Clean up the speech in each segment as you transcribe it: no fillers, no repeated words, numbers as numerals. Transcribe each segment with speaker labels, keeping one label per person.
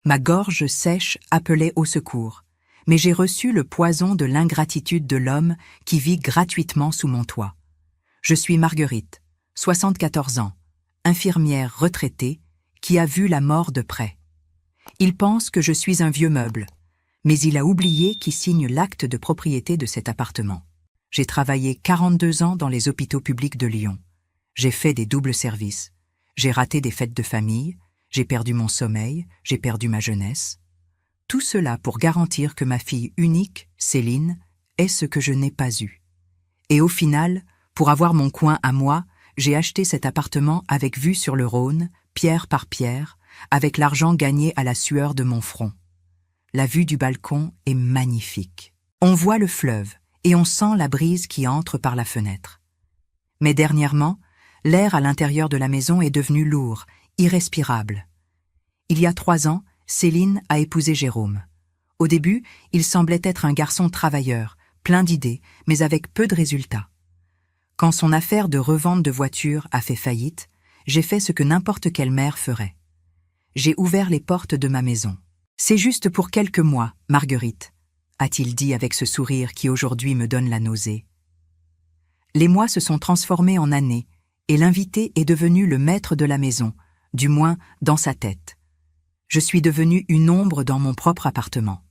Speaker 1: Ma gorge sèche appelait au secours, mais j'ai reçu le poison de l'ingratitude de l'homme qui vit gratuitement sous mon toit. Je suis Marguerite, 74 ans, infirmière retraitée, qui a vu la mort de près. Il pense que je suis un vieux meuble, mais il a oublié qui signe l'acte de propriété de cet appartement. J'ai travaillé 42 ans dans les hôpitaux publics de Lyon. J'ai fait des doubles services. J'ai raté des fêtes de famille, j'ai perdu mon sommeil, j'ai perdu ma jeunesse. Tout cela pour garantir que ma fille unique, Céline, est ce que je n'ai pas eu. Et au final, pour avoir mon coin à moi, j'ai acheté cet appartement avec vue sur le Rhône, pierre par pierre, avec l'argent gagné à la sueur de mon front. La vue du balcon est magnifique. On voit le fleuve et on sent la brise qui entre par la fenêtre. Mais dernièrement, l'air à l'intérieur de la maison est devenu lourd, irrespirable. Il y a 3 ans, Céline a épousé Jérôme. Au début, il semblait être un garçon travailleur, plein d'idées, mais avec peu de résultats. Quand son affaire de revente de voitures a fait faillite, j'ai fait ce que n'importe quelle mère ferait. J'ai ouvert les portes de ma maison. « C'est juste pour quelques mois, Marguerite », a-t-il dit avec ce sourire qui aujourd'hui me donne la nausée. Les mois se sont transformés en années, et l'invité est devenu le maître de la maison, du moins dans sa tête. Je suis devenue une ombre dans mon propre appartement.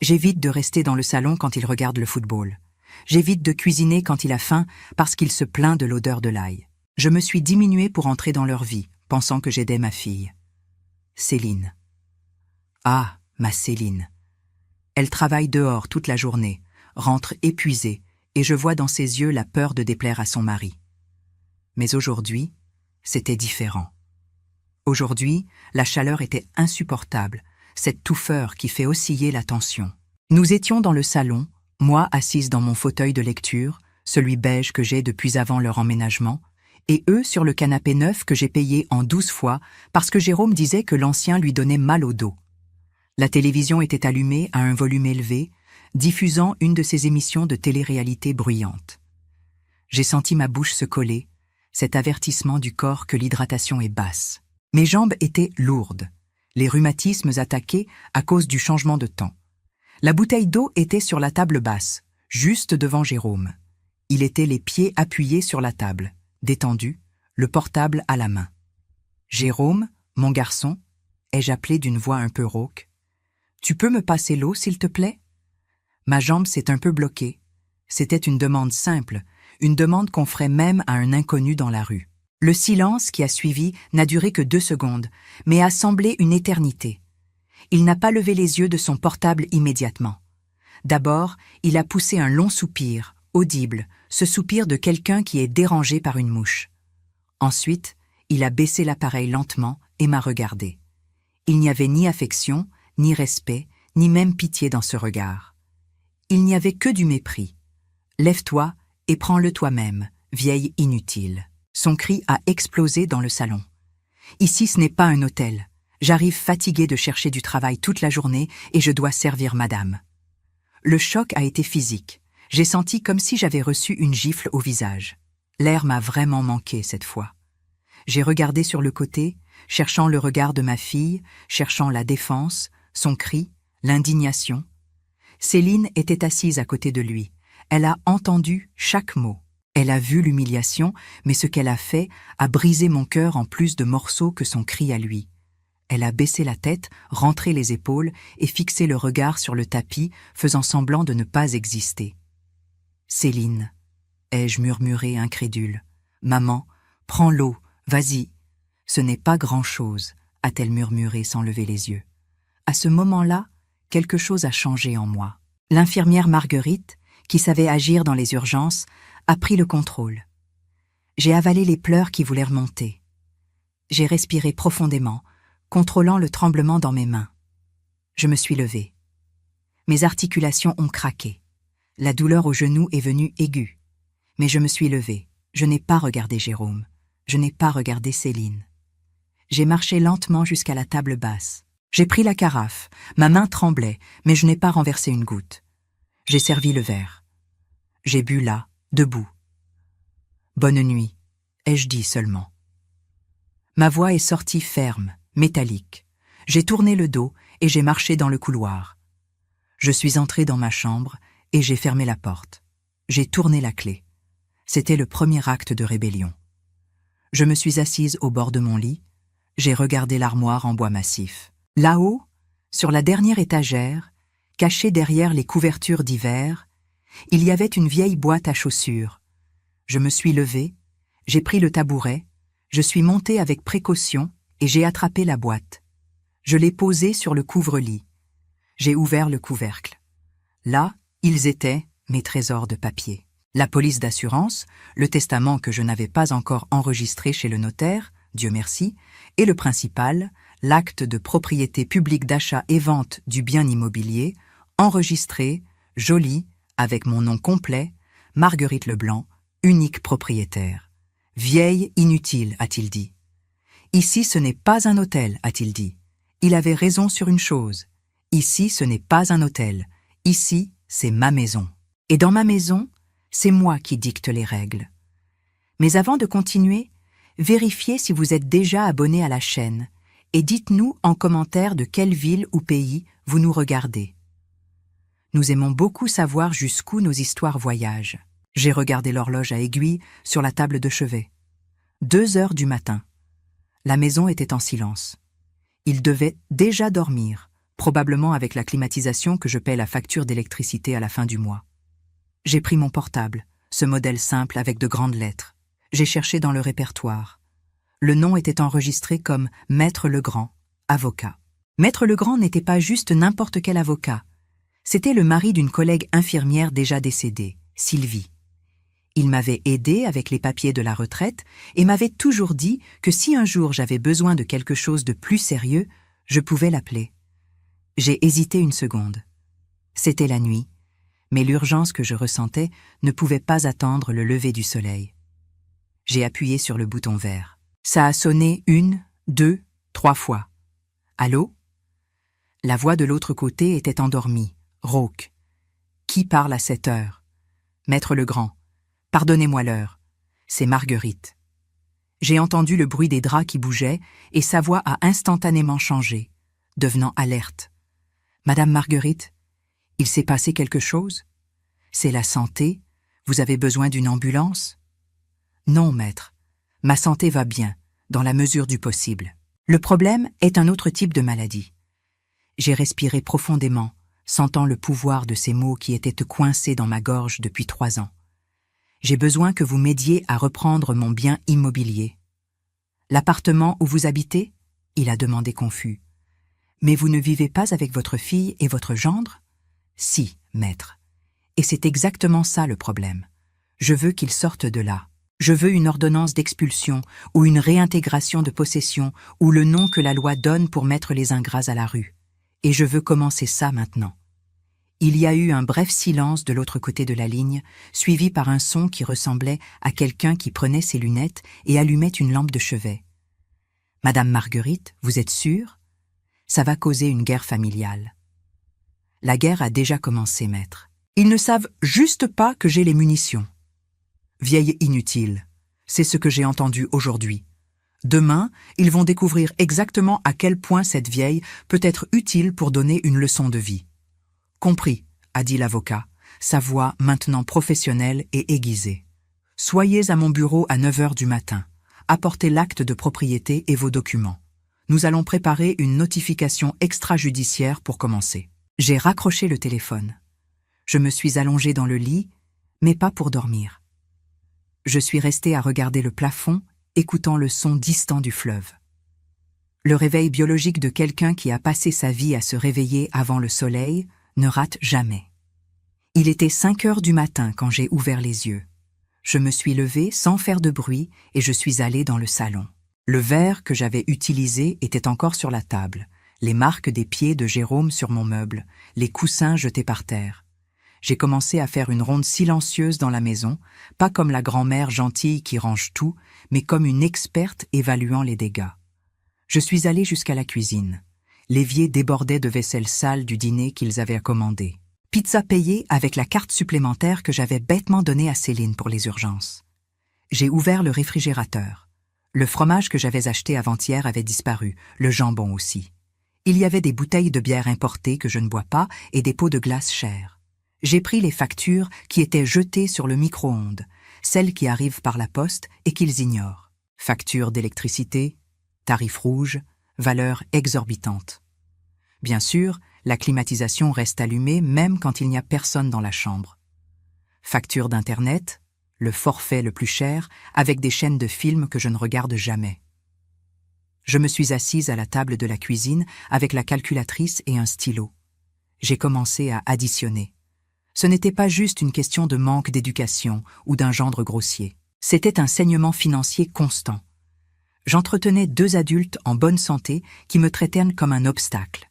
Speaker 1: J'évite de rester dans le salon quand il regarde le football. J'évite de cuisiner quand il a faim parce qu'il se plaint de l'odeur de l'ail. Je me suis diminuée pour entrer dans leur vie, pensant que j'aidais ma fille. Céline. Ah, ma Céline. Elle travaille dehors toute la journée, rentre épuisée, et je vois dans ses yeux la peur de déplaire à son mari. Mais aujourd'hui, c'était différent. Aujourd'hui, la chaleur était insupportable, cette touffeur qui fait osciller la tension. Nous étions dans le salon, moi assise dans mon fauteuil de lecture, celui beige que j'ai depuis avant leur emménagement, et eux sur le canapé neuf que j'ai payé en 12 fois parce que Jérôme disait que l'ancien lui donnait mal au dos. La télévision était allumée à un volume élevé, diffusant une de ces émissions de télé-réalité bruyantes. J'ai senti ma bouche se coller, cet avertissement du corps que l'hydratation est basse. Mes jambes étaient lourdes, les rhumatismes attaqués à cause du changement de temps. La bouteille d'eau était sur la table basse, juste devant Jérôme. Il était les pieds appuyés sur la table, détendu, le portable à la main. « Jérôme, mon garçon » ai-je appelé d'une voix un peu rauque. « Tu peux me passer l'eau, s'il te plaît ?» Ma jambe s'est un peu bloquée. C'était une demande simple, une demande qu'on ferait même à un inconnu dans la rue. Le silence qui a suivi n'a duré que 2 secondes, mais a semblé une éternité. Il n'a pas levé les yeux de son portable immédiatement. D'abord, il a poussé un long soupir, audible, ce soupir de quelqu'un qui est dérangé par une mouche. Ensuite, il a baissé l'appareil lentement et m'a regardé. Il n'y avait ni affection, ni respect, ni même pitié dans ce regard. Il n'y avait que du mépris. « Lève-toi et prends-le toi-même, vieille inutile ». Son cri a explosé dans le salon. Ici, ce n'est pas un hôtel. J'arrive fatiguée de chercher du travail toute la journée et je dois servir madame. Le choc a été physique. J'ai senti comme si j'avais reçu une gifle au visage. L'air m'a vraiment manqué cette fois. J'ai regardé sur le côté, cherchant le regard de ma fille, cherchant la défense, son cri, l'indignation. Céline était assise à côté de lui. Elle a entendu chaque mot. Elle a vu l'humiliation, mais ce qu'elle a fait a brisé mon cœur en plus de morceaux que son cri à lui. Elle a baissé la tête, rentré les épaules et fixé le regard sur le tapis, faisant semblant de ne pas exister. « Céline » ai-je murmuré incrédule. « Maman, prends l'eau, vas-y. »« Ce n'est pas grand-chose » a-t-elle murmuré sans lever les yeux. À ce moment-là, quelque chose a changé en moi. L'infirmière Marguerite, qui savait agir dans les urgences, a pris le contrôle. J'ai avalé les pleurs qui voulaient remonter. J'ai respiré profondément, contrôlant le tremblement dans mes mains. Je me suis levée. Mes articulations ont craqué. La douleur au genou est venue aiguë. Mais je me suis levée. Je n'ai pas regardé Jérôme. Je n'ai pas regardé Céline. J'ai marché lentement jusqu'à la table basse. J'ai pris la carafe. Ma main tremblait, mais je n'ai pas renversé une goutte. J'ai servi le verre. J'ai bu là, debout. « Bonne nuit », ai-je dit seulement. Ma voix est sortie ferme, métallique. J'ai tourné le dos et j'ai marché dans le couloir. Je suis entré dans ma chambre et j'ai fermé la porte. J'ai tourné la clé. C'était le premier acte de rébellion. Je me suis assise au bord de mon lit. J'ai regardé l'armoire en bois massif. Là-haut, sur la dernière étagère, cachée derrière les couvertures d'hiver, il y avait une vieille boîte à chaussures. Je me suis levée, j'ai pris le tabouret, je suis montée avec précaution et j'ai attrapé la boîte. Je l'ai posée sur le couvre-lit. J'ai ouvert le couvercle. Là, ils étaient, mes trésors de papier. La police d'assurance, le testament que je n'avais pas encore enregistré chez le notaire, Dieu merci, et le principal, l'acte de propriété publique d'achat et vente du bien immobilier, enregistré, joli, avec mon nom complet, Marguerite Leblanc, unique propriétaire. Vieille inutile, a-t-il dit. Ici, ce n'est pas un hôtel, a-t-il dit. Il avait raison sur une chose. Ici, ce n'est pas un hôtel. Ici, c'est ma maison. Et dans ma maison, c'est moi qui dicte les règles. Mais avant de continuer, vérifiez si vous êtes déjà abonné à la chaîne et dites-nous en commentaire de quelle ville ou pays vous nous regardez. Nous aimons beaucoup savoir jusqu'où nos histoires voyagent. J'ai regardé l'horloge à aiguille sur la table de chevet. 2 heures du matin. La maison était en silence. Il devait déjà dormir, probablement avec la climatisation que je paie la facture d'électricité à la fin du mois. J'ai pris mon portable, ce modèle simple avec de grandes lettres. J'ai cherché dans le répertoire. Le nom était enregistré comme Maître Legrand, avocat. Maître Legrand n'était pas juste n'importe quel avocat. C'était le mari d'une collègue infirmière déjà décédée, Sylvie. Il m'avait aidé avec les papiers de la retraite et m'avait toujours dit que si un jour j'avais besoin de quelque chose de plus sérieux, je pouvais l'appeler. J'ai hésité une seconde. C'était la nuit, mais l'urgence que je ressentais ne pouvait pas attendre le lever du soleil. J'ai appuyé sur le bouton vert. Ça a sonné 1, 2, 3 fois. Allô? La voix de l'autre côté était endormie, rauque. Qui parle à cette heure? Maître Legrand. Pardonnez-moi l'heure. C'est Marguerite. J'ai entendu le bruit des draps qui bougeaient et sa voix a instantanément changé, devenant alerte. Madame Marguerite, il s'est passé quelque chose? C'est la santé? Vous avez besoin d'une ambulance? Non, maître. Ma santé va bien, dans la mesure du possible. Le problème est un autre type de maladie. J'ai respiré profondément, sentant le pouvoir de ces mots qui étaient coincés dans ma gorge depuis 3 ans. J'ai besoin que vous m'aidiez à reprendre mon bien immobilier. L'appartement où vous habitez? Il a demandé confus. Mais vous ne vivez pas avec votre fille et votre gendre? Si, maître. Et c'est exactement ça le problème. Je veux qu'ils sortent de là. Je veux une ordonnance d'expulsion ou une réintégration de possession ou le nom que la loi donne pour mettre les ingrats à la rue. Et je veux commencer ça maintenant. Il y a eu un bref silence de l'autre côté de la ligne, suivi par un son qui ressemblait à quelqu'un qui prenait ses lunettes et allumait une lampe de chevet. « Madame Marguerite, vous êtes sûre? Ça va causer une guerre familiale. » La guerre a déjà commencé, maître. Ils ne savent juste pas que j'ai les munitions. Vieille inutile, c'est ce que j'ai entendu aujourd'hui. Demain, ils vont découvrir exactement à quel point cette vieille peut être utile pour donner une leçon de vie. Compris, a dit l'avocat, sa voix maintenant professionnelle et aiguisée. Soyez à mon bureau à 9 heures du matin. Apportez l'acte de propriété et vos documents. Nous allons préparer une notification extrajudiciaire pour commencer. J'ai raccroché le téléphone. Je me suis allongée dans le lit, mais pas pour dormir. Je suis restée à regarder le plafond, écoutant le son distant du fleuve. Le réveil biologique de quelqu'un qui a passé sa vie à se réveiller avant le soleil ne rate jamais. Il était 5 heures du matin quand j'ai ouvert les yeux. Je me suis levée sans faire de bruit et je suis allée dans le salon. Le verre que j'avais utilisé était encore sur la table, les marques des pieds de Jérôme sur mon meuble, les coussins jetés par terre. J'ai commencé à faire une ronde silencieuse dans la maison, pas comme la grand-mère gentille qui range tout, mais comme une experte évaluant les dégâts. Je suis allée jusqu'à la cuisine. L'évier débordait de vaisselle sale du dîner qu'ils avaient commandé. Pizza payée avec la carte supplémentaire que j'avais bêtement donnée à Céline pour les urgences. J'ai ouvert le réfrigérateur. Le fromage que j'avais acheté avant-hier avait disparu, le jambon aussi. Il y avait des bouteilles de bière importées que je ne bois pas et des pots de glace chers. J'ai pris les factures qui étaient jetées sur le micro-ondes, celles qui arrivent par la poste et qu'ils ignorent. Facture d'électricité, tarif rouge, valeur exorbitante. Bien sûr, la climatisation reste allumée même quand il n'y a personne dans la chambre. Facture d'Internet, le forfait le plus cher, avec des chaînes de films que je ne regarde jamais. Je me suis assise à la table de la cuisine avec la calculatrice et un stylo. J'ai commencé à additionner. Ce n'était pas juste une question de manque d'éducation ou d'un gendre grossier. C'était un saignement financier constant. J'entretenais 2 adultes en bonne santé qui me traitaient comme un obstacle.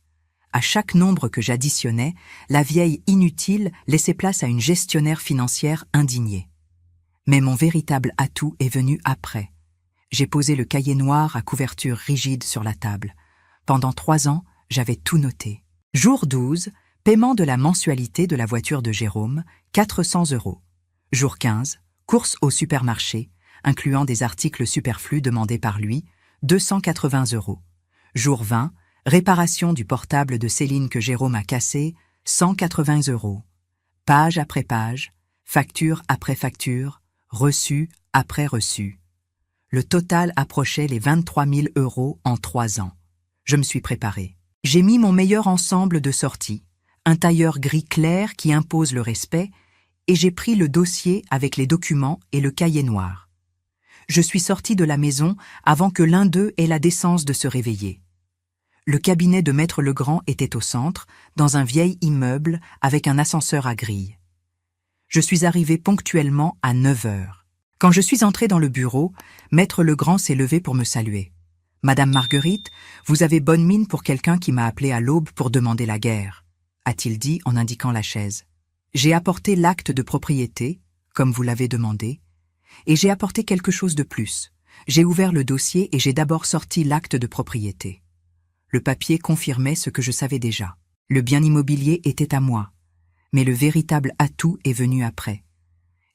Speaker 1: À chaque nombre que j'additionnais, la vieille inutile laissait place à une gestionnaire financière indignée. Mais mon véritable atout est venu après. J'ai posé le cahier noir à couverture rigide sur la table. Pendant 3 ans, j'avais tout noté. Jour 12, paiement de la mensualité de la voiture de Jérôme, 400 €. Jour 15, course au supermarché, incluant des articles superflus demandés par lui, 280 €. Jour 20, réparation du portable de Céline que Jérôme a cassé, 180 €. Page après page, facture après facture, reçu après reçu. Le total approchait les 23 000 € en 3 ans. Je me suis préparé. J'ai mis mon meilleur ensemble de sortie, un tailleur gris clair qui impose le respect, et j'ai pris le dossier avec les documents et le cahier noir. Je suis sortie de la maison avant que l'un d'eux ait la décence de se réveiller. Le cabinet de Maître Legrand était au centre, dans un vieil immeuble avec un ascenseur à grille. Je suis arrivée ponctuellement à 9 heures. Quand je suis entrée dans le bureau, Maître Legrand s'est levé pour me saluer. « Madame Marguerite, vous avez bonne mine pour quelqu'un qui m'a appelé à l'aube pour demander la guerre », a-t-il dit en indiquant la chaise. J'ai apporté l'acte de propriété, comme vous l'avez demandé, et j'ai apporté quelque chose de plus. J'ai ouvert le dossier et j'ai d'abord sorti l'acte de propriété. Le papier confirmait ce que je savais déjà. Le bien immobilier était à moi, mais le véritable atout est venu après.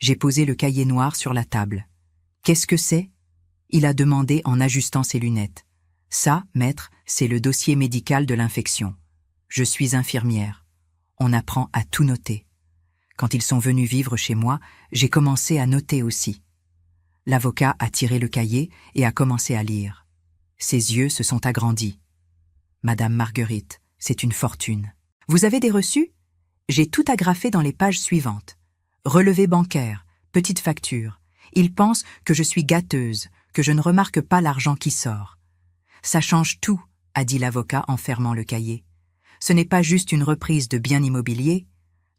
Speaker 1: J'ai posé le cahier noir sur la table. « Qu'est-ce que c'est ?» il a demandé en ajustant ses lunettes. « Ça, maître, c'est le dossier médical de l'infection. Je suis infirmière. On apprend à tout noter. Quand ils sont venus vivre chez moi, j'ai commencé à noter aussi. » L'avocat a tiré le cahier et a commencé à lire. Ses yeux se sont agrandis. « Madame Marguerite, c'est une fortune. Vous avez des reçus ? J'ai tout agrafé dans les pages suivantes. Relevé bancaire, petite facture. Ils pensent que je suis gâteuse, que je ne remarque pas l'argent qui sort. Ça change tout, a dit l'avocat en fermant le cahier. Ce n'est pas juste une reprise de biens immobiliers.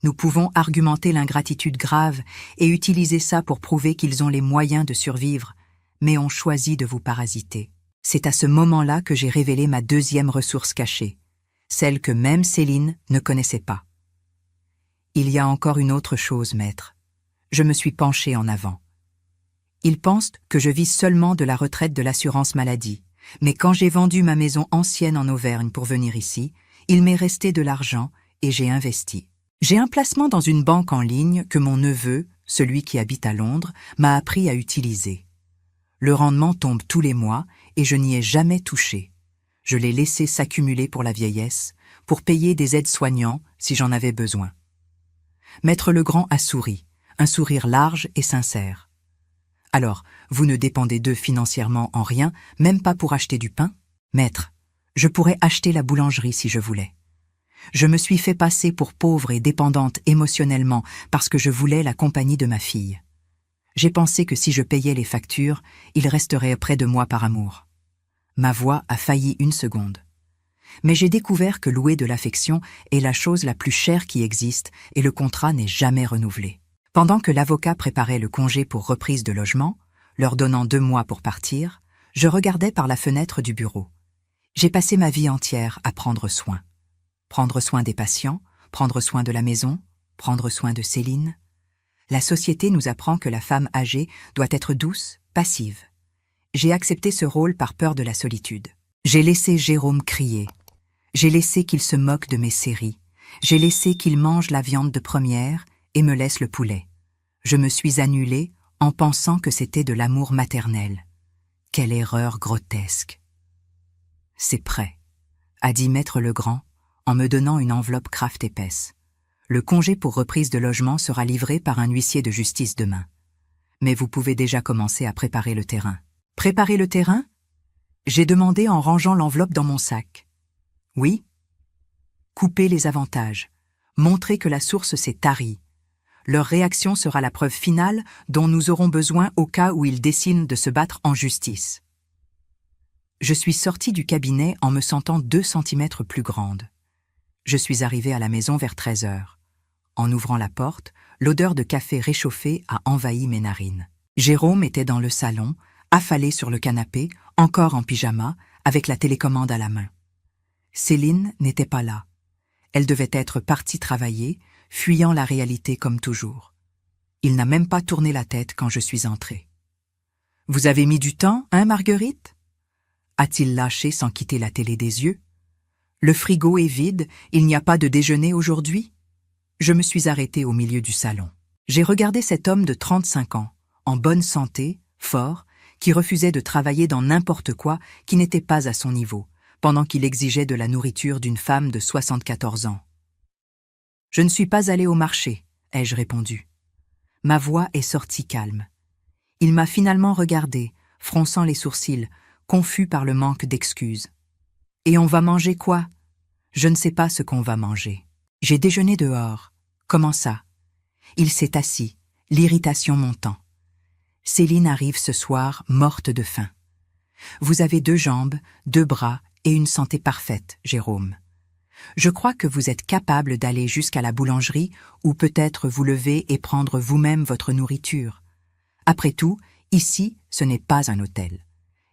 Speaker 1: Nous pouvons argumenter l'ingratitude grave et utiliser ça pour prouver qu'ils ont les moyens de survivre, mais ont choisi de vous parasiter. C'est à ce moment-là que j'ai révélé ma deuxième ressource cachée, celle que même Céline ne connaissait pas. Il y a encore une autre chose, maître. Je me suis penchée en avant. Ils pensent que je vis seulement de la retraite de l'assurance maladie, mais quand j'ai vendu ma maison ancienne en Auvergne pour venir ici, il m'est resté de l'argent et j'ai investi. J'ai un placement dans une banque en ligne que mon neveu, celui qui habite à Londres, m'a appris à utiliser. Le rendement tombe tous les mois et je n'y ai jamais touché. Je l'ai laissé s'accumuler pour la vieillesse, pour payer des aides-soignants si j'en avais besoin. Maître Legrand a souri, un sourire large et sincère. « Alors, vous ne dépendez d'eux financièrement en rien, même pas pour acheter du pain ? Maître, je pourrais acheter la boulangerie si je voulais. Je me suis fait passer pour pauvre et dépendante émotionnellement parce que je voulais la compagnie de ma fille. J'ai pensé que si je payais les factures, il resterait près de moi par amour. Ma voix a failli une seconde. Mais j'ai découvert que louer de l'affection est la chose la plus chère qui existe et le contrat n'est jamais renouvelé. Pendant que l'avocat préparait le congé pour reprise de logement, leur donnant 2 mois pour partir, je regardais par la fenêtre du bureau. J'ai passé ma vie entière à prendre soin. Prendre soin des patients, prendre soin de la maison, prendre soin de Céline. La société nous apprend que la femme âgée doit être douce, passive. J'ai accepté ce rôle par peur de la solitude. J'ai laissé Jérôme crier. J'ai laissé qu'il se moque de mes séries. J'ai laissé qu'il mange la viande de première et me laisse le poulet. Je me suis annulée en pensant que c'était de l'amour maternel. Quelle erreur grotesque. C'est prêt. a dit Maître Legrand, en me donnant une enveloppe Kraft épaisse. Le congé pour reprise de logement sera livré par un huissier de justice demain. Mais vous pouvez déjà commencer à préparer le terrain. Préparer le terrain? J'ai demandé en rangeant l'enveloppe dans mon sac. Oui? Couper les avantages. Montrer que la source s'est tarie. Leur réaction sera la preuve finale dont nous aurons besoin au cas où ils décident de se battre en justice. Je suis sortie du cabinet en me sentant 2 centimètres plus grande. Je suis arrivée à la maison vers 13 heures. En ouvrant la porte, l'odeur de café réchauffé a envahi mes narines. Jérôme était dans le salon, affalé sur le canapé, encore en pyjama, avec la télécommande à la main. Céline n'était pas là. Elle devait être partie travailler, fuyant la réalité comme toujours. Il n'a même pas tourné la tête quand je suis entrée. « Vous avez mis du temps, hein, Marguerite ?» a-t-il lâché sans quitter la télé des yeux. « Le frigo est vide, il n'y a pas de déjeuner aujourd'hui ?» Je me suis arrêtée au milieu du salon. J'ai regardé cet homme de 35 ans, en bonne santé, fort, qui refusait de travailler dans n'importe quoi qui n'était pas à son niveau, pendant qu'il exigeait de la nourriture d'une femme de 74 ans. « Je ne suis pas allée au marché, ai-je répondu. Ma voix est sortie calme. Il m'a finalement regardé, fronçant les sourcils, confus par le manque d'excuses. « Et on va manger quoi ? Je ne sais pas ce qu'on va manger. J'ai déjeuné dehors. Comment ça ? » Il s'est assis, l'irritation montant. « Céline arrive ce soir, morte de faim. Vous avez 2 jambes, 2 bras et une santé parfaite, Jérôme. Je crois que vous êtes capable d'aller jusqu'à la boulangerie ou peut-être vous lever et prendre vous-même votre nourriture. Après tout, ici, ce n'est pas un hôtel.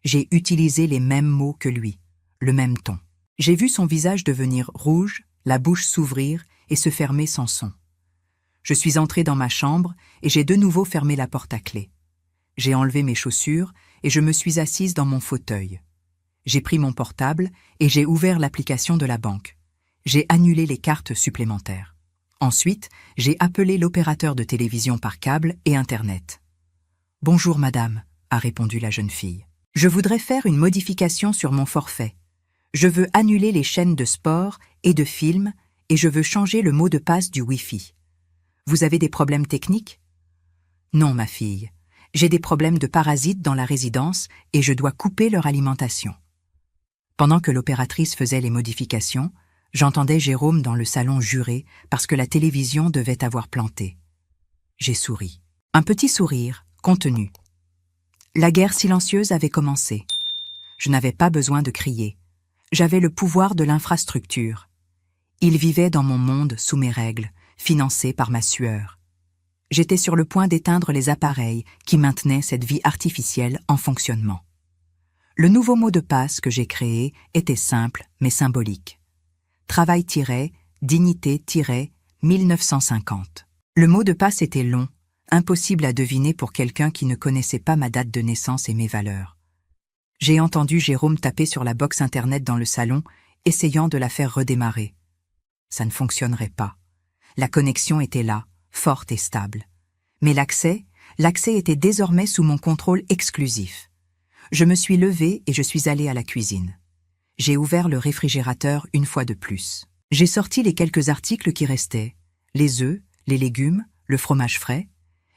Speaker 1: J'ai utilisé les mêmes mots que lui, le même ton. J'ai vu son visage devenir rouge, la bouche s'ouvrir et se fermer sans son. Je suis entrée dans ma chambre et j'ai de nouveau fermé la porte à clé. J'ai enlevé mes chaussures et je me suis assise dans mon fauteuil. J'ai pris mon portable et j'ai ouvert l'application de la banque. J'ai annulé les cartes supplémentaires. Ensuite, j'ai appelé l'opérateur de télévision par câble et Internet. « Bonjour madame », a répondu la jeune fille. « Je voudrais faire une modification sur mon forfait. Je veux annuler les chaînes de sport et de films et je veux changer le mot de passe du Wi-Fi. Vous avez des problèmes techniques ? » « Non, ma fille. J'ai des problèmes de parasites dans la résidence et je dois couper leur alimentation. » Pendant que l'opératrice faisait les modifications, j'entendais Jérôme dans le salon jurer parce que la télévision devait avoir planté. J'ai souri. Un petit sourire, contenu. La guerre silencieuse avait commencé. Je n'avais pas besoin de crier. J'avais le pouvoir de l'infrastructure. Il vivait dans mon monde sous mes règles, financé par ma sueur. J'étais sur le point d'éteindre les appareils qui maintenaient cette vie artificielle en fonctionnement. Le nouveau mot de passe que j'ai créé était simple mais symbolique. Travail-dignité-1950. Le mot de passe était long, impossible à deviner pour quelqu'un qui ne connaissait pas ma date de naissance et mes valeurs. J'ai entendu Jérôme taper sur la box Internet dans le salon, essayant de la faire redémarrer. Ça ne fonctionnerait pas. La connexion était là, forte et stable. Mais l'accès était désormais sous mon contrôle exclusif. Je me suis levée et je suis allée à la cuisine. J'ai ouvert le réfrigérateur une fois de plus. J'ai sorti les quelques articles qui restaient, les œufs, les légumes, le fromage frais.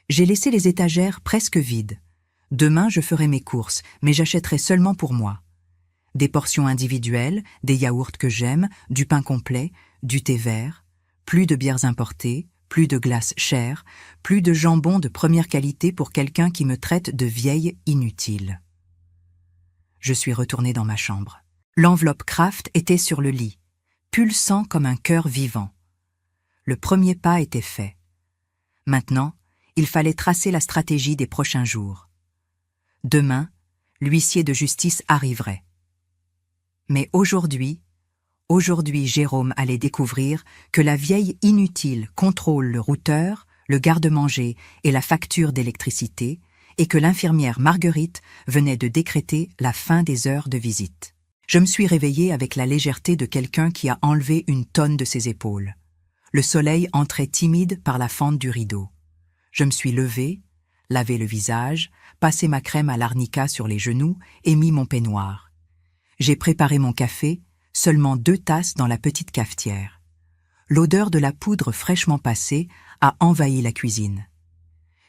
Speaker 1: J'ai laissé les étagères presque vides. Demain, je ferai mes courses, mais j'achèterai seulement pour moi. Des portions individuelles, des yaourts que j'aime, du pain complet, du thé vert, plus de bières importées, plus de glace chère, plus de jambon de première qualité pour quelqu'un qui me traite de vieille inutile. Je suis retournée dans ma chambre. L'enveloppe Kraft était sur le lit, pulsant comme un cœur vivant. Le premier pas était fait. Maintenant, il fallait tracer la stratégie des prochains jours. Demain, l'huissier de justice arriverait. Mais aujourd'hui, Jérôme allait découvrir que la vieille inutile contrôle le routeur, le garde-manger et la facture d'électricité et que l'infirmière Marguerite venait de décréter la fin des heures de visite. Je me suis réveillée avec la légèreté de quelqu'un qui a enlevé une tonne de ses épaules. Le soleil entrait timide par la fente du rideau. Je me suis levée, lavé le visage, passé ma crème à l'arnica sur les genoux et mis mon peignoir. J'ai préparé mon café, seulement 2 tasses dans la petite cafetière. L'odeur de la poudre fraîchement passée a envahi la cuisine.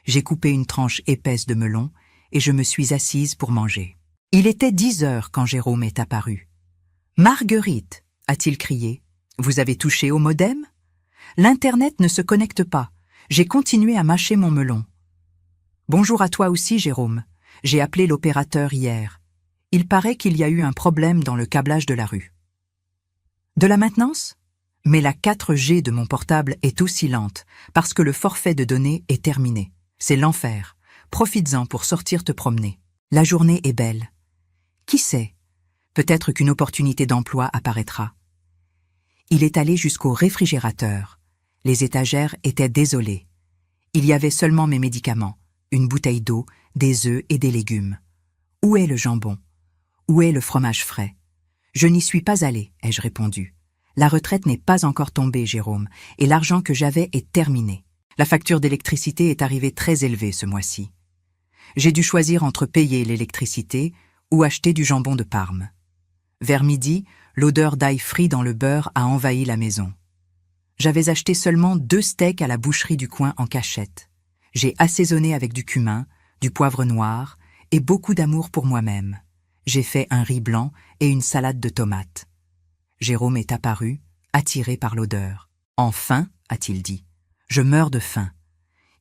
Speaker 1: J'ai coupé une tranche épaisse de melon et je me suis assise pour manger. Il était 10 heures quand Jérôme est apparu. « Marguerite !» a-t-il crié. « Vous avez touché au modem ? L'Internet ne se connecte pas. J'ai continué à mâcher mon melon. »« Bonjour à toi aussi, Jérôme. J'ai appelé l'opérateur hier. Il paraît qu'il y a eu un problème dans le câblage de la rue. »« De la maintenance ? Mais la 4G de mon portable est aussi lente parce que le forfait de données est terminé. C'est l'enfer. Profites-en pour sortir te promener. La journée est belle. Qui sait ? Peut-être qu'une opportunité d'emploi apparaîtra. » Il est allé jusqu'au réfrigérateur. Les étagères étaient désolées. Il y avait seulement mes médicaments, une bouteille d'eau, des œufs et des légumes. Où est le jambon ? Où est le fromage frais ? Je n'y suis pas allé, ai-je répondu. La retraite n'est pas encore tombée, Jérôme, et l'argent que j'avais est terminé. La facture d'électricité est arrivée très élevée ce mois-ci. J'ai dû choisir entre payer l'électricité ou acheter du jambon de Parme. Vers midi, l'odeur d'ail frit dans le beurre a envahi la maison. J'avais acheté seulement 2 steaks à la boucherie du coin en cachette. J'ai assaisonné avec du cumin, du poivre noir et beaucoup d'amour pour moi-même. J'ai fait un riz blanc et une salade de tomates. Jérôme est apparu, attiré par l'odeur. « Enfin » a-t-il dit. « Je meurs de faim. »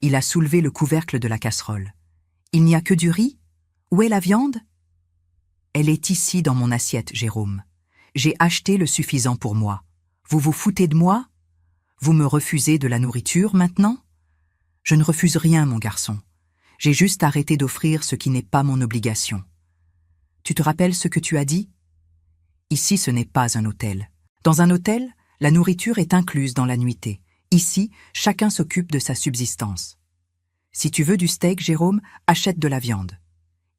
Speaker 1: Il a soulevé le couvercle de la casserole. « Il n'y a que du riz ? Où est la viande ? » « Elle est ici dans mon assiette, Jérôme. J'ai acheté le suffisant pour moi. Vous vous foutez de moi ? Vous me refusez de la nourriture maintenant ? Je ne refuse rien, mon garçon. J'ai juste arrêté d'offrir ce qui n'est pas mon obligation. Tu te rappelles ce que tu as dit ? Ici, ce n'est pas un hôtel. Dans un hôtel, la nourriture est incluse dans la nuitée. Ici, chacun s'occupe de sa subsistance. Si tu veux du steak, Jérôme, achète de la viande.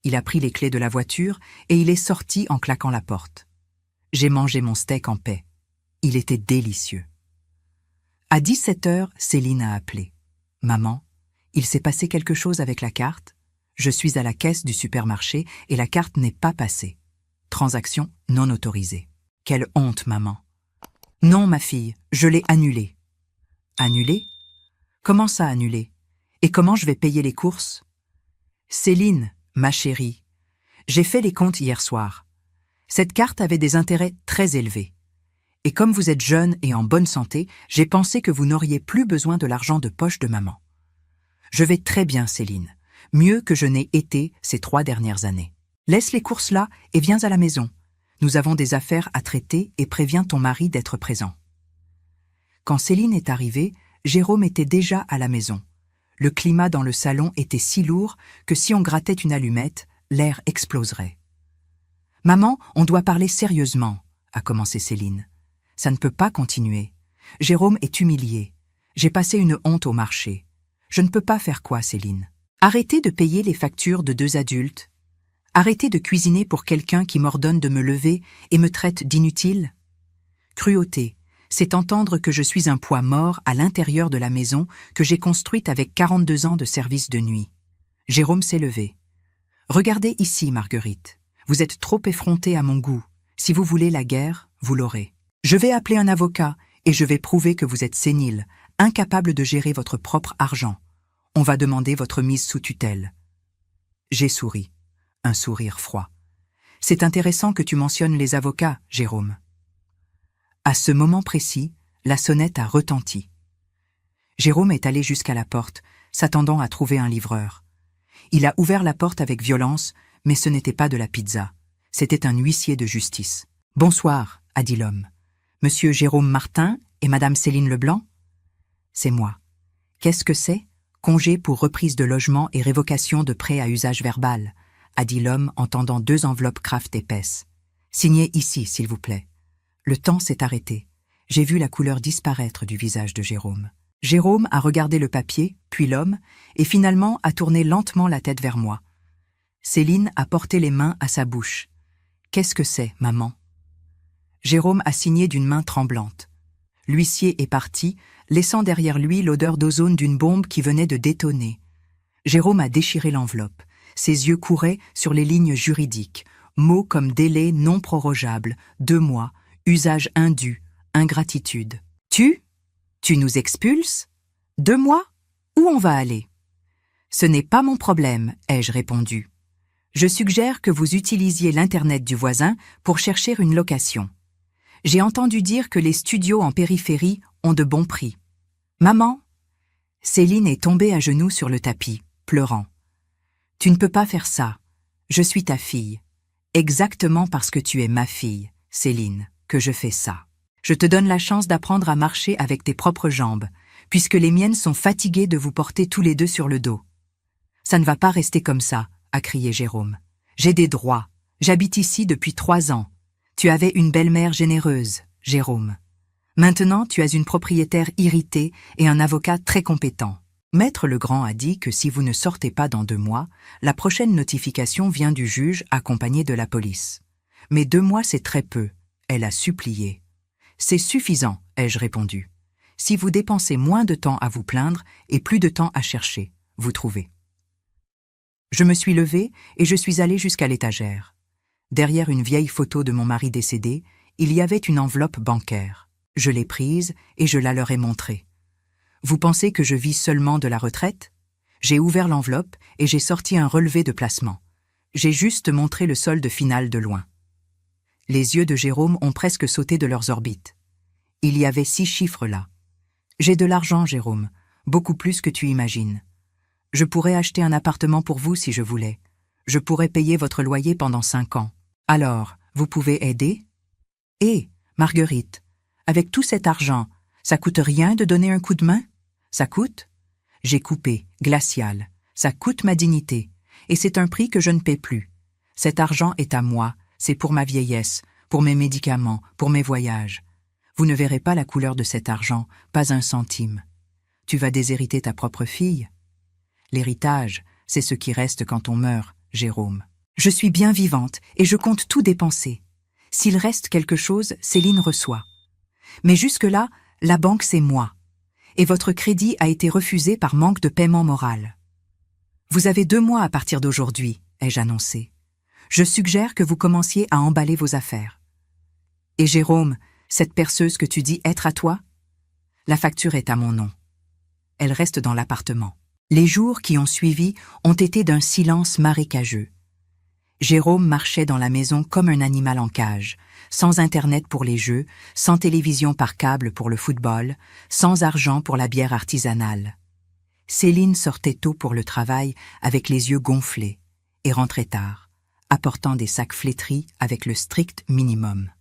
Speaker 1: Il a pris les clés de la voiture et il est sorti en claquant la porte. J'ai mangé mon steak en paix. Il était délicieux. À 17 heures, Céline a appelé. « Maman, il s'est passé quelque chose avec la carte ? Je suis à la caisse du supermarché et la carte n'est pas passée. Transaction non autorisée. Quelle honte, maman. »« Non, ma fille, je l'ai annulée. »« Annulée ? Comment ça annulée ? Et comment je vais payer les courses ? » ?»« Céline, ma chérie, j'ai fait les comptes hier soir. Cette carte avait des intérêts très élevés. Et comme vous êtes jeune et en bonne santé, j'ai pensé que vous n'auriez plus besoin de l'argent de poche de maman. Je vais très bien, Céline, mieux que je n'ai été ces 3 dernières années. Laisse les courses là et viens à la maison. Nous avons des affaires à traiter et préviens ton mari d'être présent. » Quand Céline est arrivée, Jérôme était déjà à la maison. Le climat dans le salon était si lourd que si on grattait une allumette, l'air exploserait. « Maman, on doit parler sérieusement, » a commencé Céline. « Ça ne peut pas continuer. Jérôme est humilié. J'ai passé une honte au marché. Je ne peux pas faire quoi, Céline? Arrêtez de payer les factures de 2 adultes. Arrêtez de cuisiner pour quelqu'un qui m'ordonne de me lever et me traite d'inutile. Cruauté, c'est entendre que je suis un poids mort à l'intérieur de la maison que j'ai construite avec 42 ans de service de nuit. » Jérôme s'est levé. « Regardez ici, Marguerite. Vous êtes trop effrontée à mon goût. Si vous voulez la guerre, vous l'aurez. Je vais appeler un avocat et je vais prouver que vous êtes sénile, incapable de gérer votre propre argent. On va demander votre mise sous tutelle. » J'ai souri. Un sourire froid. « C'est intéressant que tu mentionnes les avocats, Jérôme. » À ce moment précis, la sonnette a retenti. Jérôme est allé jusqu'à la porte, s'attendant à trouver un livreur. Il a ouvert la porte avec violence, mais ce n'était pas de la pizza. C'était un huissier de justice. « Bonsoir, » a dit l'homme. « Monsieur Jérôme Martin et Madame Céline Leblanc ?»« C'est moi. Qu'est-ce que c'est ? Congé pour reprise de logement et révocation de prêt à usage verbal, » a dit l'homme en tendant 2 enveloppes Kraft épaisses. « Signez ici, s'il vous plaît. » Le temps s'est arrêté. J'ai vu la couleur disparaître du visage de Jérôme. Jérôme a regardé le papier, puis l'homme, et finalement a tourné lentement la tête vers moi. Céline a porté les mains à sa bouche. « Qu'est-ce que c'est, maman ?» Jérôme a signé d'une main tremblante. L'huissier est parti, laissant derrière lui l'odeur d'ozone d'une bombe qui venait de détonner. Jérôme a déchiré l'enveloppe. Ses yeux couraient sur les lignes juridiques, mots comme délai non prorogeable, 2 mois, Usage indu, ingratitude. Tu nous expulses? 2 mois? Où on va aller? Ce n'est pas mon problème, ai-je répondu. Je suggère que vous utilisiez l'Internet du voisin pour chercher une location. J'ai entendu dire que les studios en périphérie ont de bons prix. Maman? Céline est tombée à genoux sur le tapis, pleurant. Tu ne peux pas faire ça. Je suis ta fille. Exactement parce que tu es ma fille, Céline, que je fais ça. Je te donne la chance d'apprendre à marcher avec tes propres jambes, puisque les miennes sont fatiguées de vous porter tous les deux sur le dos. Ça ne va pas rester comme ça, a crié Jérôme. J'ai des droits. J'habite ici depuis 3 ans. Tu avais une belle-mère généreuse, Jérôme. Maintenant, tu as une propriétaire irritée et un avocat très compétent. Maître Legrand a dit que si vous ne sortez pas dans 2 mois, la prochaine notification vient du juge accompagné de la police. Mais 2 mois, c'est très peu, elle a supplié. C'est suffisant, ai-je répondu. Si vous dépensez moins de temps à vous plaindre et plus de temps à chercher, vous trouvez. Je me suis levée et je suis allée jusqu'à l'étagère. Derrière une vieille photo de mon mari décédé, il y avait une enveloppe bancaire. Je l'ai prise et je la leur ai montrée. Vous pensez que je vis seulement de la retraite? J'ai ouvert l'enveloppe et j'ai sorti un relevé de placement. J'ai juste montré le solde final de loin. Les yeux de Jérôme ont presque sauté de leurs orbites. Il y avait 6 chiffres là. J'ai de l'argent, Jérôme, beaucoup plus que tu imagines. Je pourrais acheter un appartement pour vous si je voulais. Je pourrais payer votre loyer pendant 5 ans. Alors, vous pouvez aider? Et, Marguerite, avec tout cet argent, ça coûte rien de donner un coup de main? Ça coûte? J'ai coupé, glacial. Ça coûte ma dignité. Et c'est un prix que je ne paie plus. Cet argent est à moi. C'est pour ma vieillesse, pour mes médicaments, pour mes voyages. Vous ne verrez pas la couleur de cet argent, pas un centime. Tu vas déshériter ta propre fille? L'héritage, c'est ce qui reste quand on meurt, Jérôme. Je suis bien vivante et je compte tout dépenser. S'il reste quelque chose, Céline reçoit. Mais jusque-là, la banque c'est moi. Et votre crédit a été refusé par manque de paiement moral. Vous avez 2 mois à partir d'aujourd'hui, ai-je annoncé. Je suggère que vous commenciez à emballer vos affaires. Et Jérôme, cette perceuse que tu dis être à toi? La facture est à mon nom. Elle reste dans l'appartement. Les jours qui ont suivi ont été d'un silence marécageux. Jérôme marchait dans la maison comme un animal en cage, sans Internet pour les jeux, sans télévision par câble pour le football, sans argent pour la bière artisanale. Céline sortait tôt pour le travail avec les yeux gonflés et rentrait tard, apportant des sacs flétris avec le strict minimum.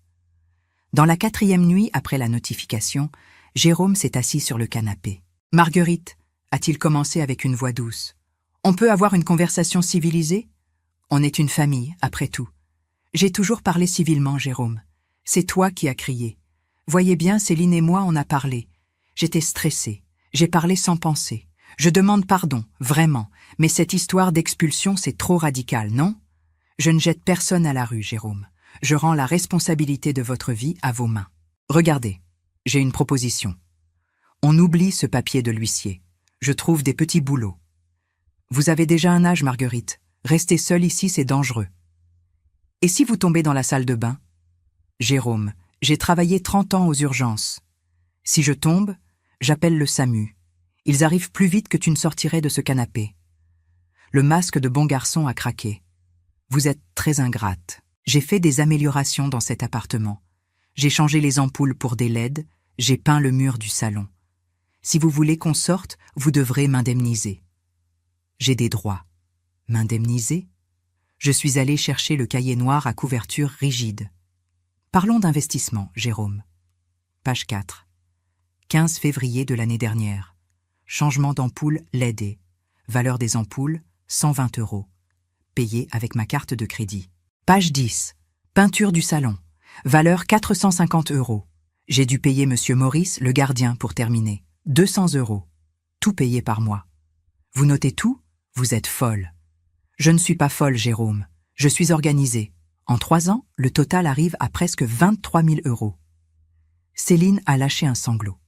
Speaker 1: Dans la 4e nuit après la notification, Jérôme s'est assis sur le canapé. « Marguerite » a-t-il commencé avec une voix douce. « On peut avoir une conversation civilisée? On est une famille, après tout. J'ai toujours parlé civilement, Jérôme. C'est toi qui as crié. Voyez bien, Céline et moi, on a parlé. J'étais stressée. J'ai parlé sans penser. Je demande pardon, vraiment, mais cette histoire d'expulsion, c'est trop radical, non? Je ne jette personne à la rue, Jérôme. Je rends la responsabilité de votre vie à vos mains. Regardez, j'ai une proposition. On oublie ce papier de l'huissier. Je trouve des petits boulots. Vous avez déjà un âge, Marguerite. Rester seule ici, c'est dangereux. Et si vous tombez dans la salle de bain? Jérôme, j'ai travaillé 30 ans aux urgences. Si je tombe, j'appelle le SAMU. Ils arrivent plus vite que tu ne sortirais de ce canapé. Le masque de bon garçon a craqué. Vous êtes très ingrate. J'ai fait des améliorations dans cet appartement. J'ai changé les ampoules pour des LED, j'ai peint le mur du salon. Si vous voulez qu'on sorte, vous devrez m'indemniser. J'ai des droits. M'indemniser? Je suis allé chercher le cahier noir à couverture rigide. Parlons d'investissement, Jérôme. Page 4. 15 février de l'année dernière. Changement d'ampoule LED. Valeur des ampoules, 120 €. Payé avec ma carte de crédit. Page 10. Peinture du salon. Valeur 450 €. J'ai dû payer Monsieur Maurice, le gardien, pour terminer. 200 €. Tout payé par mois. Vous notez tout? Vous êtes folle. Je ne suis pas folle, Jérôme. Je suis organisée. En 3 ans, le total arrive à presque 23 000 €. Céline a lâché un sanglot.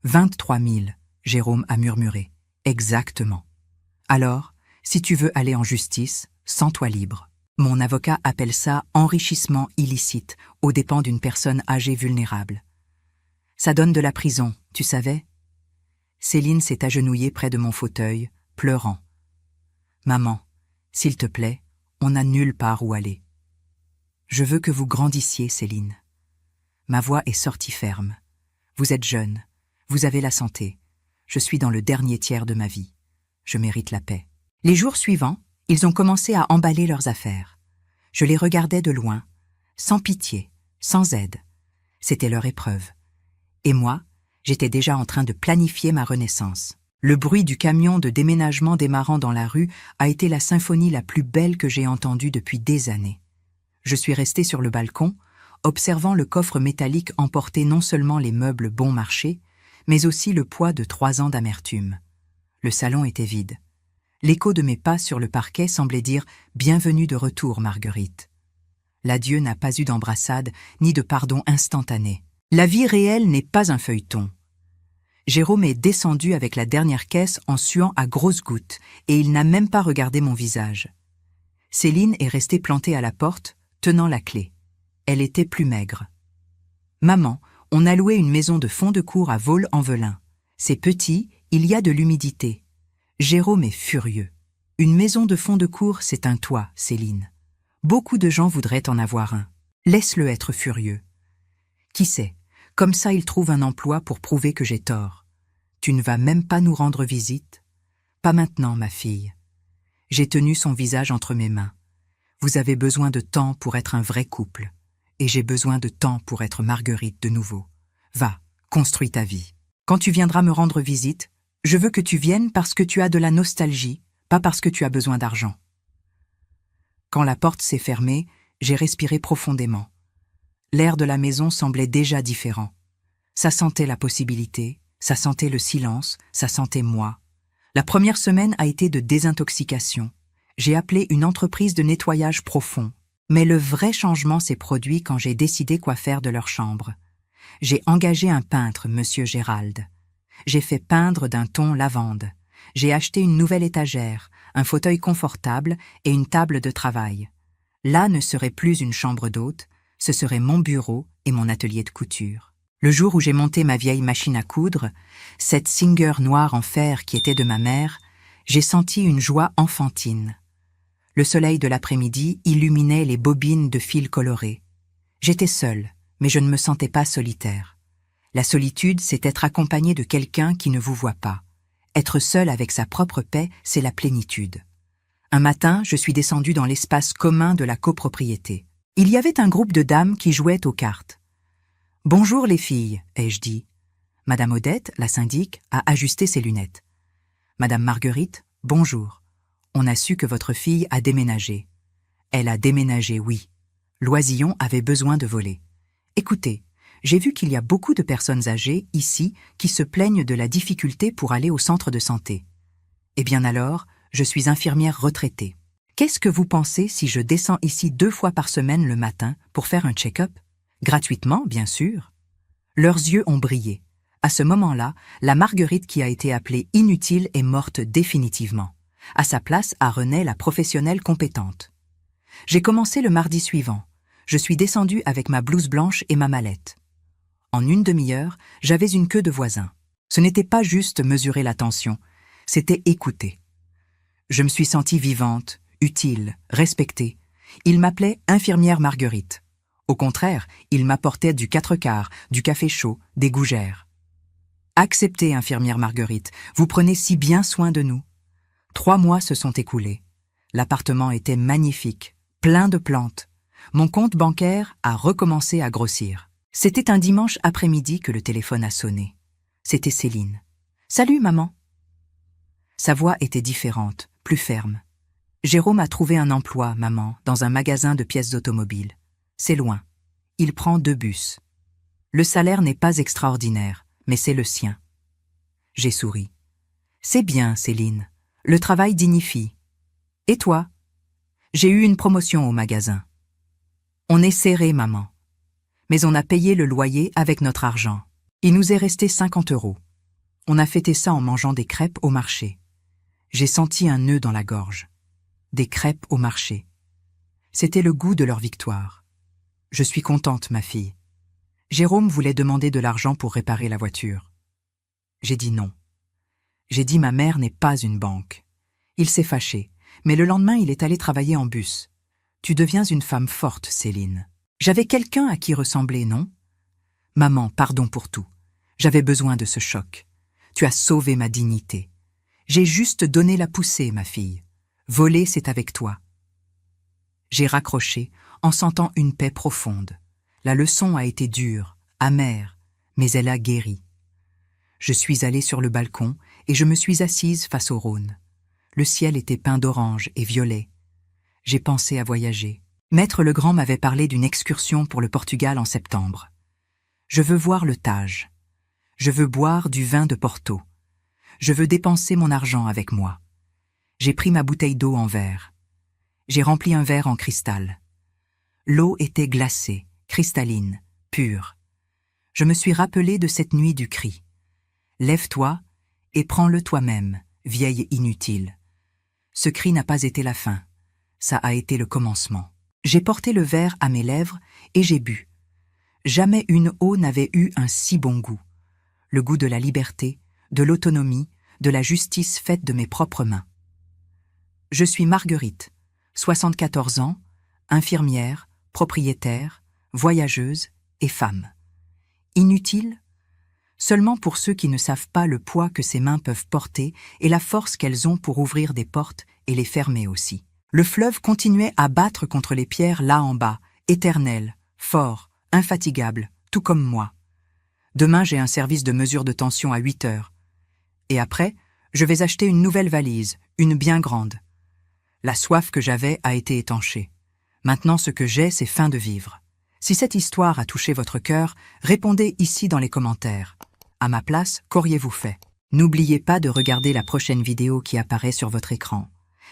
Speaker 1: 23 000, Jérôme a murmuré. Exactement. Alors, si tu veux aller en justice, sens-toi libre. Mon avocat appelle ça enrichissement illicite, aux dépens d'une personne âgée vulnérable. Ça donne de la prison, tu savais? Céline s'est agenouillée près de mon fauteuil, pleurant. Maman, s'il te plaît, on n'a nulle part où aller. Je veux que vous grandissiez, Céline. Ma voix est sortie ferme. Vous êtes jeune, vous avez la santé. Je suis dans le dernier tiers de ma vie. Je mérite la paix. Les jours suivants, ils ont commencé à emballer leurs affaires. Je les regardais de loin, sans pitié, sans aide. C'était leur épreuve. Et moi, j'étais déjà en train de planifier ma renaissance. Le bruit du camion de déménagement démarrant dans la rue a été la symphonie la plus belle que j'ai entendue depuis des années. Je suis restée sur le balcon, observant le coffre métallique emporter non seulement les meubles bon marché, mais aussi le poids de 3 ans d'amertume. Le salon était vide. L'écho de mes pas sur le parquet semblait dire « Bienvenue de retour, Marguerite ». L'adieu n'a pas eu d'embrassade ni de pardon instantané. La vie réelle n'est pas un feuilleton. Jérôme est descendu avec la dernière caisse en suant à grosses gouttes et il n'a même pas regardé mon visage. Céline est restée plantée à la porte, tenant la clé. Elle était plus maigre. « Maman, on a loué une maison de fond de cour à Vaux-en-Velin. C'est petit, il y a de l'humidité. » Jérôme est furieux. Une maison de fond de cour, c'est un toit, Céline. Beaucoup de gens voudraient en avoir un. Laisse-le être furieux. Qui sait, comme ça il trouve un emploi pour prouver que j'ai tort. Tu ne vas même pas nous rendre visite? Pas maintenant, ma fille. J'ai tenu son visage entre mes mains. Vous avez besoin de temps pour être un vrai couple. Et j'ai besoin de temps pour être Marguerite de nouveau. Va, construis ta vie. Quand tu viendras me rendre visite, je veux que tu viennes parce que tu as de la nostalgie, pas parce que tu as besoin d'argent. Quand la porte s'est fermée, j'ai respiré profondément. L'air de la maison semblait déjà différent. Ça sentait la possibilité, ça sentait le silence, ça sentait moi. La première semaine a été de désintoxication. J'ai appelé une entreprise de nettoyage profond. Mais le vrai changement s'est produit quand j'ai décidé quoi faire de leur chambre. J'ai engagé un peintre, Monsieur Gérald. J'ai fait peindre d'un ton lavande. J'ai acheté une nouvelle étagère, un fauteuil confortable et une table de travail. Là ne serait plus une chambre d'hôte, ce serait mon bureau et mon atelier de couture. Le jour où j'ai monté ma vieille machine à coudre, cette Singer noire en fer qui était de ma mère, j'ai senti une joie enfantine. Le soleil de l'après-midi illuminait les bobines de fils colorés. J'étais seule, mais je ne me sentais pas solitaire. La solitude, c'est être accompagné de quelqu'un qui ne vous voit pas. Être seul avec sa propre paix, c'est la plénitude. Un matin, je suis descendue dans l'espace commun de la copropriété. Il y avait un groupe de dames qui jouaient aux cartes. « Bonjour les filles », ai-je dit. Madame Odette, la syndic, a ajusté ses lunettes. « Madame Marguerite, bonjour. On a su que votre fille a déménagé. » Elle a déménagé, oui. Loisillon avait besoin de voler. Écoutez, j'ai vu qu'il y a beaucoup de personnes âgées, ici, qui se plaignent de la difficulté pour aller au centre de santé. Eh bien alors, je suis infirmière retraitée. Qu'est-ce que vous pensez si je descends ici 2 fois par semaine le matin pour faire un check-up? Gratuitement, bien sûr. Leurs yeux ont brillé. À ce moment-là, la Marguerite qui a été appelée inutile est morte définitivement. À sa place a renaît la professionnelle compétente. J'ai commencé le mardi suivant. Je suis descendue avec ma blouse blanche et ma mallette. En une demi-heure, j'avais une queue de voisins. Ce n'était pas juste mesurer la tension, c'était écouter. Je me suis sentie vivante, utile, respectée. Ils m'appelaient infirmière Marguerite. Au contraire, ils m'apportaient du 4/4, du café chaud, des gougères. Acceptez, infirmière Marguerite, vous prenez si bien soin de nous. 3 mois se sont écoulés. L'appartement était magnifique, plein de plantes. Mon compte bancaire a recommencé à grossir. C'était un dimanche après-midi que le téléphone a sonné. C'était Céline. « Salut, maman !» Sa voix était différente, plus ferme. « Jérôme a trouvé un emploi, maman, dans un magasin de pièces automobiles. C'est loin. Il prend 2 bus. Le salaire n'est pas extraordinaire, mais c'est le sien. » J'ai souri. « C'est bien, Céline. Le travail dignifie. Et toi? » J'ai eu une promotion au magasin. On est serré, maman. Mais on a payé le loyer avec notre argent. Il nous est resté 50 €. On a fêté ça en mangeant des crêpes au marché. J'ai senti un nœud dans la gorge. Des crêpes au marché. C'était le goût de leur victoire. Je suis contente, ma fille. Jérôme voulait demander de l'argent pour réparer la voiture. J'ai dit non. J'ai dit ma mère n'est pas une banque. Il s'est fâché, mais le lendemain il est allé travailler en bus. Tu deviens une femme forte, Céline. J'avais quelqu'un à qui ressembler, non? Maman, pardon pour tout. J'avais besoin de ce choc. Tu as sauvé ma dignité. J'ai juste donné la poussée, ma fille. Voler, c'est avec toi. J'ai raccroché en sentant une paix profonde. La leçon a été dure, amère, mais elle a guéri. Je suis allée sur le balcon et je me suis assise face au Rhône. Le ciel était peint d'orange et violet. J'ai pensé à voyager. Maître Legrand m'avait parlé d'une excursion pour le Portugal en septembre. Je veux voir le Tage. Je veux boire du vin de Porto. Je veux dépenser mon argent avec moi. J'ai pris ma bouteille d'eau en verre. J'ai rempli un verre en cristal. L'eau était glacée, cristalline, pure. Je me suis rappelé de cette nuit du cri. Lève-toi et prends-le toi-même, vieille inutile. Ce cri n'a pas été la fin, ça a été le commencement. J'ai porté le verre à mes lèvres et j'ai bu. Jamais une eau n'avait eu un si bon goût. Le goût de la liberté, de l'autonomie, de la justice faite de mes propres mains. Je suis Marguerite, 74 ans, infirmière, propriétaire, voyageuse et femme. Inutile? Seulement pour ceux qui ne savent pas le poids que ces mains peuvent porter et la force qu'elles ont pour ouvrir des portes et les fermer aussi. Le fleuve continuait à battre contre les pierres là en bas, éternel, fort, infatigable, tout comme moi. Demain, j'ai un service de mesure de tension à 8 heures. Et après, je vais acheter une nouvelle valise, une bien grande. La soif que j'avais a été étanchée. Maintenant, ce que j'ai, c'est faim de vivre. Si cette histoire a touché votre cœur, répondez ici dans les commentaires. À ma place, qu'auriez-vous fait? N'oubliez pas de regarder la prochaine vidéo qui apparaît sur votre écran.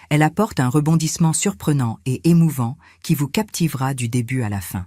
Speaker 1: Elle apporte un rebondissement surprenant et émouvant qui vous captivera du début à la fin.